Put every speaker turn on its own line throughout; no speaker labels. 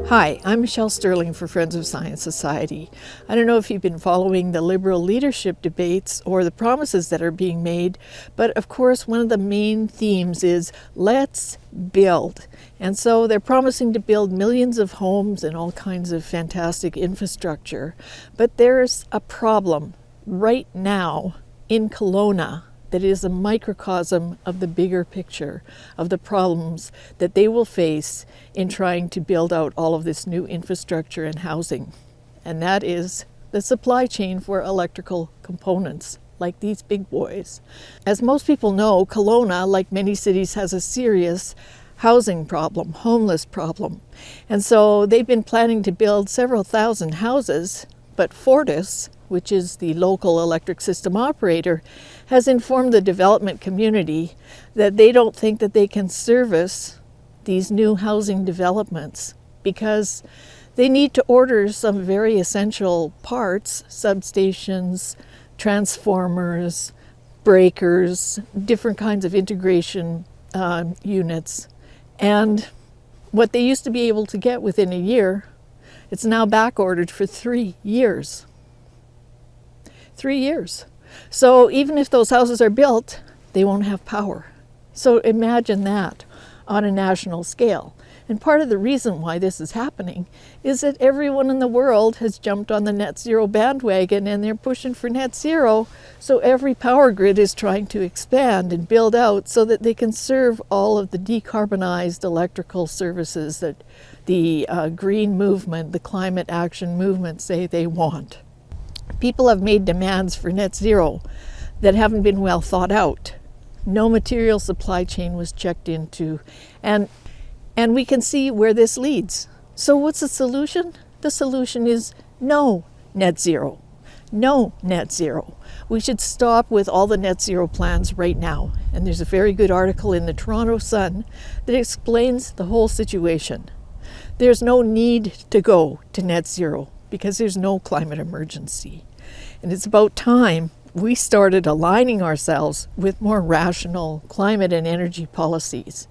Hi, I'm Michelle Sterling for Friends of Science Society. I don't know if you've been following the Liberal leadership debates or the promises that are being made, but of course one of the main themes is let's build. And so they're promising to build millions of homes and all kinds of fantastic infrastructure. But there's a problem right now in Kelowna that is a microcosm of the bigger picture of the problems that they will face in trying to build out all of this new infrastructure and housing. And that is the supply chain for electrical components, like these big boys. As most people know, Kelowna, like many cities, has a serious housing problem, homeless problem. And so they've been planning to build several thousand houses, but Fortis, which is the local electric system operator, has informed the development community that they don't think that they can service these new housing developments because they need to order some very essential parts, substations, transformers, breakers, different kinds of integration units. And what they used to be able to get within a year, it's now back ordered for 3 years. 3 years. So even if those houses are built, they won't have power. So imagine that on a national scale. And part of the reason why this is happening is that everyone in the world has jumped on the net zero bandwagon and they're pushing for net zero. So every power grid is trying to expand and build out so that they can serve all of the decarbonized electrical services that the green movement, the climate action movement say they want. People have made demands for net zero that haven't been well thought out. No material supply chain was checked into, and we can see where this leads. So what's the solution? The solution is no net zero. No net zero. We should stop with all the net zero plans right now. And there's a very good article in the Toronto Sun that explains the whole situation. There's no need to go to net zero because there's no climate emergency. And it's about time we started aligning ourselves with more rational climate and energy policies.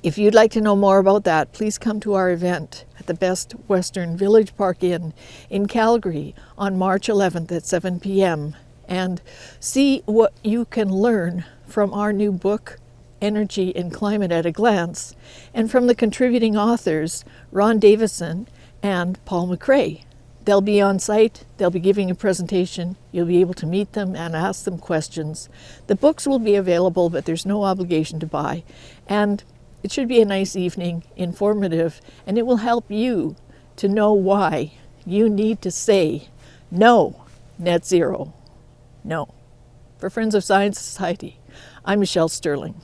If you'd like to know more about that, please come to our event at the Best Western Village Park Inn in Calgary on March 11th at 7 p.m. and see what you can learn from our new book, Energy and Climate at a Glance, and from the contributing authors, Ron Davison and Paul McRae. They'll be on site, they'll be giving a presentation, you'll be able to meet them and ask them questions. The books will be available, but there's no obligation to buy. And it should be a nice evening, informative, and it will help you to know why you need to say no net zero. No. For Friends of Science Society, I'm Michelle Sterling.